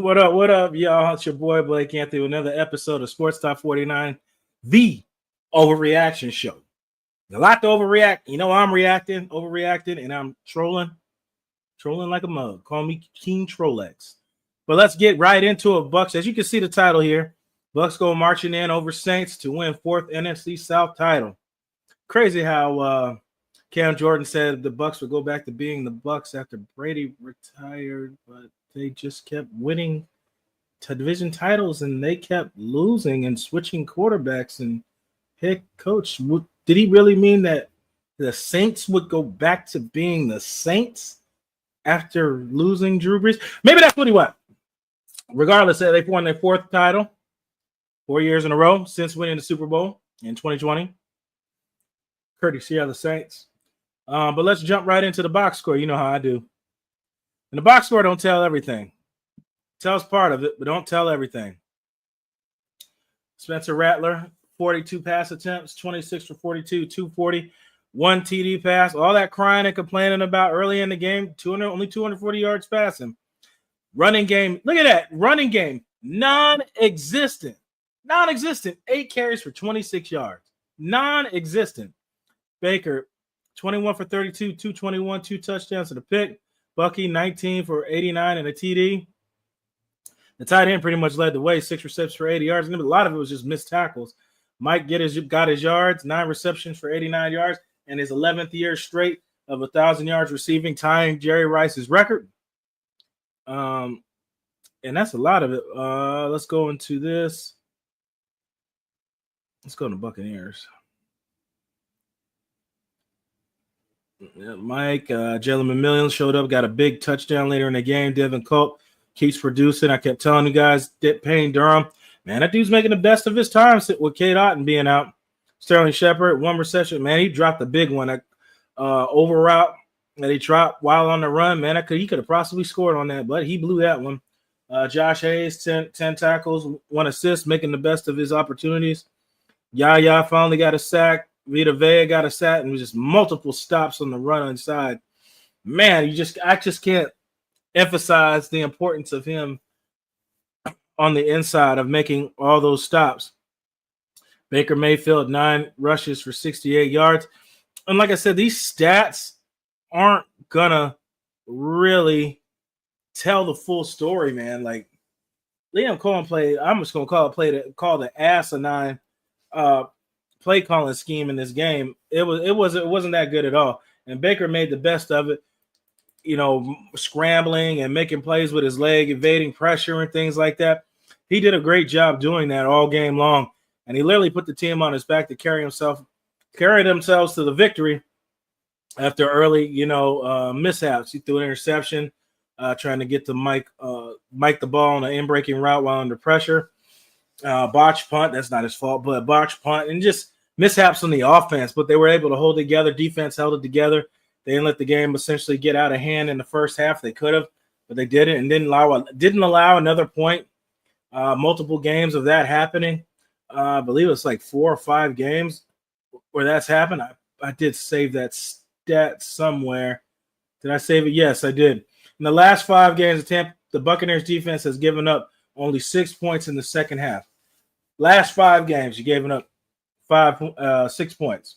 What up? What up, y'all? It's your boy Blake Anthony with another episode of Sports Talk 49, the Overreaction Show. A lot to overreact. You know, I'm overreacting, and I'm trolling like a mug. Call me King Trollex. But let's get right into it, Bucs. As you can see the title here, Bucs go marching in over Saints to win fourth NFC South title. Crazy how Cam Jordan said the Bucs would go back to being the Bucs after Brady retired, but they just kept winning division titles and they kept losing and switching quarterbacks and head coach. Did he really mean that the Saints would go back to being the Saints after losing Drew Brees? Maybe that's what he wanted. Regardless, they've won their fourth title 4 years in a row since winning the Super Bowl in 2020. Courtesy of the Saints. But let's jump right into the box score. You know how I do. And the box score don't tell everything. It tells part of it, but don't tell everything. Spencer Rattler, 42 pass attempts, 26 for 42, 240, one TD pass. All that crying and complaining about early in the game, only 240 yards passing. Running game, look at that. Running game, non-existent. 8 carries for 26 yards. Non-existent. Baker, 21 for 32, 221, 2 touchdowns and a pick. Bucky, 19 for 89 and a TD. The tight end pretty much led the way, 6 receptions for 80 yards. And a lot of it was just missed tackles. Mike got his yards, 9 receptions for 89 yards, and his 11th year straight of 1,000 yards receiving, tying Jerry Rice's record. And that's a lot of it. Let's go into this. Let's go to Buccaneers. Mike, Jalen McMillan showed up, got a big touchdown later in the game. Devin Culp keeps producing. I kept telling you guys, Payne Durham, man, that dude's making the best of his time with Cade Otton being out. Sterling Shepard, 1 reception. Man, he dropped a big one. Over route that he dropped while on the run. Man, he could have possibly scored on that, but he blew that one. Josh Hayes, 10 tackles, 1 assist, making the best of his opportunities. Yaya finally got a sack. Vita Vea got a sack, and just multiple stops on the run inside. Man, I just can't emphasize the importance of him on the inside of making all those stops. Baker Mayfield, 9 rushes for 68 yards. And like I said, these stats aren't gonna really tell the full story, man. Like Liam Cohen played, I'm just gonna call the asinine play calling scheme in this game. It wasn't that good at all. And Baker made the best of it, you know, scrambling and making plays with his leg, evading pressure and things like that. He did a great job doing that all game long. And he literally put the team on his back to carry themselves to the victory after early, mishaps. He threw an interception, trying to get to Mike the ball on an in-breaking route while under pressure. Botch punt, that's not his fault, but botch punt and just mishaps on the offense, but they were able to hold together. Defense held it together. They didn't let the game essentially get out of hand in the first half. They could have, but they didn't, and didn't allow another point. Multiple games of that happening. I believe it's like 4 or 5 games where that's happened. I did save that stat somewhere. Did I save it? Yes, I did. In the last 5 games, the Buccaneers defense has given up only 6 points in the second half. Last 5 games, you're giving up 6 points.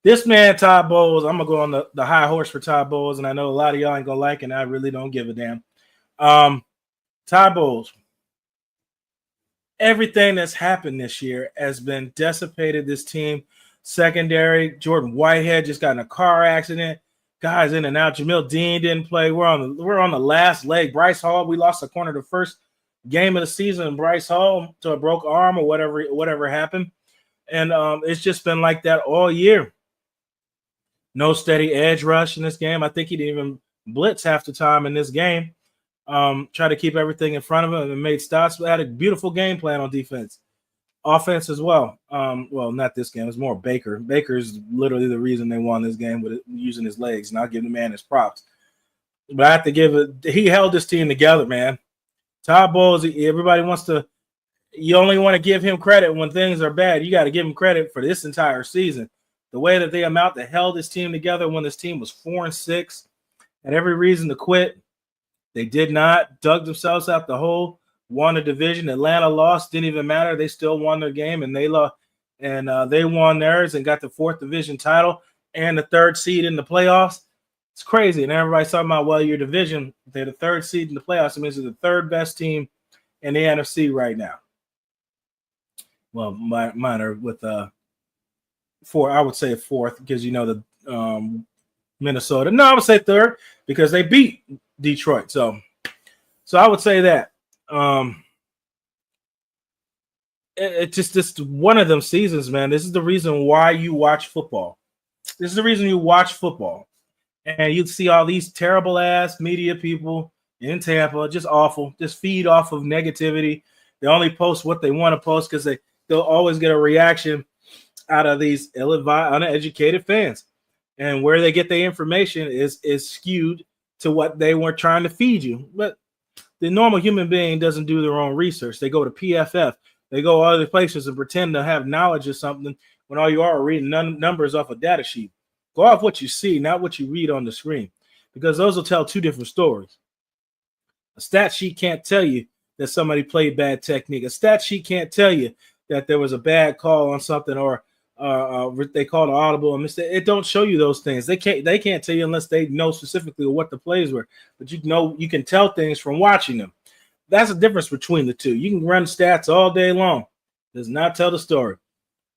This man, Todd Bowles, I'm going to go on the high horse for Todd Bowles, and I know a lot of y'all ain't going to like it, and I really don't give a damn. Todd Bowles, everything that's happened this year has been decimated this team. Secondary, Jordan Whitehead just got in a car accident. Guys in and out. Jamil Dean didn't play. We're on the last leg. Bryce Hall, we lost a corner the first game of the season. Bryce Hall to a broke arm or whatever happened. And it's just been like that all year. No steady edge rush in this game. I think he didn't even blitz half the time in this game. Try to keep everything in front of him and made stops. Had a beautiful game plan on defense. Offense as well. Well, not this game. It's more Baker. Baker's literally the reason they won this game with using his legs, and I'll give the man his props. But I have to give it – he held this team together, man. Todd Bowles, everybody wants to – you only want to give him credit when things are bad. You got to give him credit for this entire season. The way that they held this team together when this team was 4-6, had every reason to quit. They did not. Dug themselves out the hole. Won the division. Atlanta lost. Didn't even matter. They still won their game, and they lost. And they won theirs and got the 4th division title and the 3rd seed in the playoffs. It's crazy. And everybody's talking about, well, your division, they're the 3rd seed in the playoffs. It means they're the 3rd best team in the NFC right now. Well, mine are with 4. I would say 4th because, the Minnesota. No, I would say 3rd because they beat Detroit. So I would say that. It's just one of them seasons, man. This is the reason why you watch football. This is the reason you watch football. And you'd see all these terrible ass media people in Tampa, just awful, just feed off of negativity. They only post what they want to post because they'll always get a reaction out of these ill-advised, uneducated fans. And where they get their information is skewed to what they were trying to feed you. But the normal human being doesn't do their own research. They go to PFF. They go other places and pretend to have knowledge of something when all you are reading numbers off a data sheet. Go off what you see, not what you read on the screen, because those will tell 2 different stories. A stat sheet can't tell you that somebody played bad technique. A stat sheet can't tell you that there was a bad call on something or they called an audible and mistake. It don't show you those things. They can't tell you unless they know specifically what the plays were. But you can tell things from watching them. That's the difference between the two. You can run stats all day long. Does not tell the story.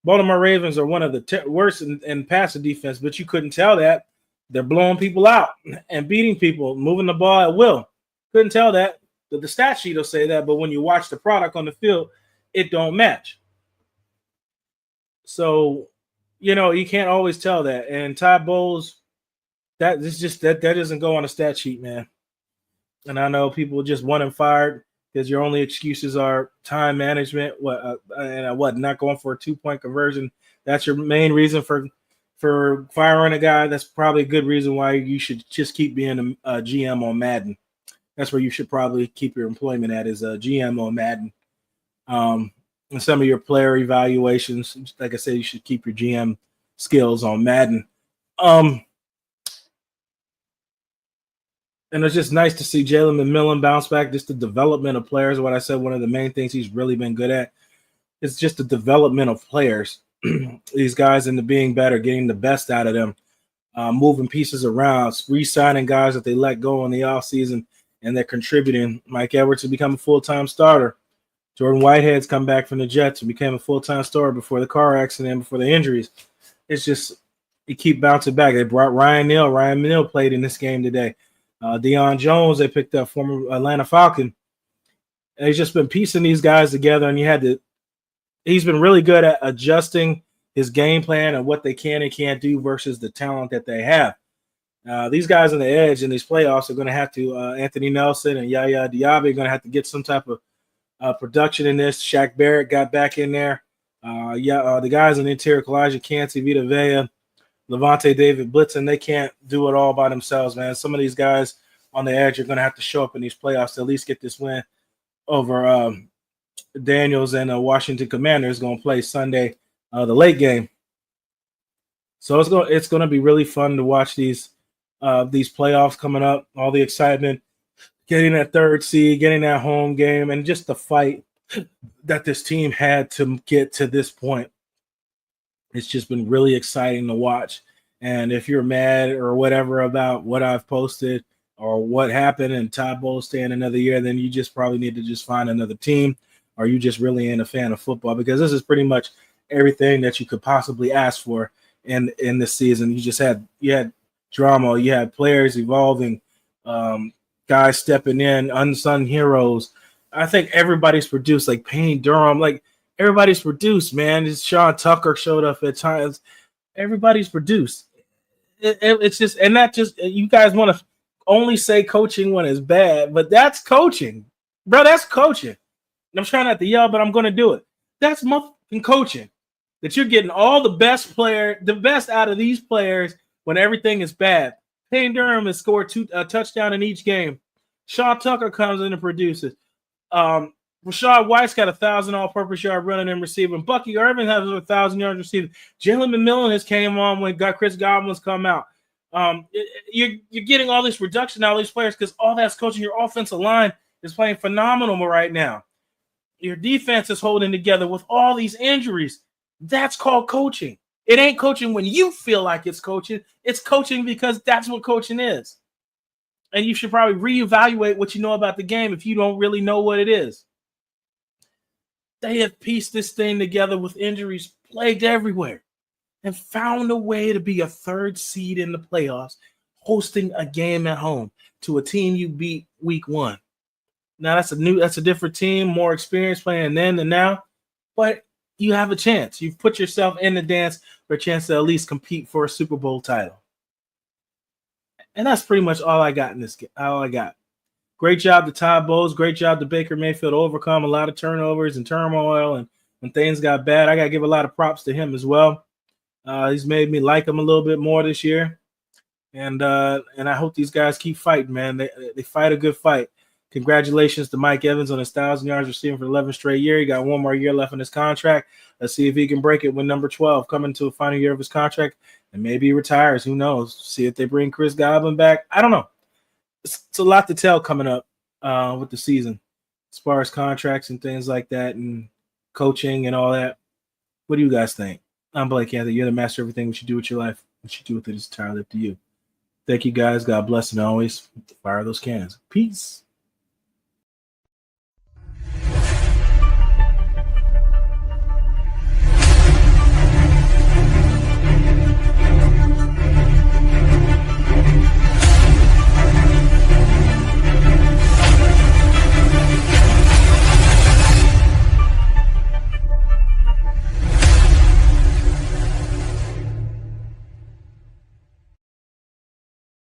Baltimore Ravens are one of the worst in passing defense, but you couldn't tell that. They're blowing people out and beating people, moving the ball at will. Couldn't tell that. The stat sheet will say that, but when you watch the product on the field, it don't match. So, you can't always tell that. And Todd Bowles, that doesn't go on a stat sheet, man. And I know people just want him fired because your only excuses are time management, not going for a 2-point conversion. That's your main reason for firing a guy. That's probably a good reason why you should just keep being a GM on Madden. That's where you should probably keep your employment at, is a GM on Madden. And some of your player evaluations, like I said, you should keep your GM skills on Madden. And it's just nice to see Jalen McMillan bounce back. Just the development of players. What I said, one of the main things he's really been good at is just the development of players. These guys into being better, getting the best out of them, moving pieces around, re-signing guys that they let go in the offseason, and they're contributing. Mike Edwards has become a full-time starter. Jordan Whitehead's come back from the Jets and became a full-time starter before the car accident, before the injuries. It's just you keep bouncing back. They brought Ryan Neal. Ryan Neal played in this game today. Deion Jones, they picked up, former Atlanta Falcon. And he's just been piecing these guys together, and he's been really good at adjusting his game plan and what they can and can't do versus the talent that they have. These guys on the edge in these playoffs are going to have to, Anthony Nelson and Yaya Diaby are going to have to get some type of production in this. Shaq Barrett got back in there. The guys in the interior, Kalijah Kancey, Vita Vea, Levante David Blitzen, they can't do it all by themselves, man. Some of these guys on the edge are going to have to show up in these playoffs to at least get this win over Daniels and Washington Commanders going to play Sunday, the late game. So it's going to be really fun to watch these playoffs coming up, all the excitement, getting that 3rd seed, getting that home game, and just the fight that this team had to get to this point. It's just been really exciting to watch. And if you're mad or whatever about what I've posted or what happened and Todd Bowles staying another year, then you just probably need to just find another team, or you just really ain't a fan of football, because this is pretty much everything that you could possibly ask for in this season. You had drama, you had players evolving, guys stepping in, unsung heroes. I think everybody's produced, like Payne Durham, like everybody's produced, man. Sean Tucker showed up at times. Everybody's produced. It's just, and not just, you guys want to only say coaching when it's bad, but that's coaching, bro. That's coaching. And I'm trying not to yell, but I'm going to do it. That's motherfucking coaching. That you're getting all the best out of these players when everything is bad. Payne Durham has scored a touchdown in each game. Sean Tucker comes in and produces. Rashad White's got 1,000 all-purpose yard running and receiving. Bucky Irvin has 1,000 yards receiving. Jalen McMillan has came on when Chris Godwin's come out. You're getting all this reduction out of these players because all that's coaching. Your offensive line is playing phenomenal right now. Your defense is holding together with all these injuries. That's called coaching. It ain't coaching when you feel like it's coaching. It's coaching because that's what coaching is. And you should probably reevaluate what you know about the game if you don't really know what it is. They have pieced this thing together with injuries plagued everywhere and found a way to be a third seed in the playoffs, hosting a game at home to a team you beat week 1. Now that's a different team, more experience playing then and now, but you have a chance. You've put yourself in the dance for a chance to at least compete for a Super Bowl title. And that's pretty much all I got in this game. All I got. Great job to Todd Bowles. Great job to Baker Mayfield to overcome a lot of turnovers and turmoil. And when things got bad, I got to give a lot of props to him as well. He's made me like him a little bit more this year. And I hope these guys keep fighting, man. They fight a good fight. Congratulations to Mike Evans on his 1,000 yards receiving for the 11th straight year. He got one more year left in his contract. Let's see if he can break it with number 12 coming to the final year of his contract. And maybe he retires. Who knows? See if they bring Chris Godwin back. I don't know. It's a lot to tell coming up with the season as far as contracts and things like that and coaching and all that. What do you guys think? I'm Blake Anthony. You're the master of everything. What you do with your life, what you do with it is entirely up to you. Thank you, guys. God bless, and always fire those cannons. Peace.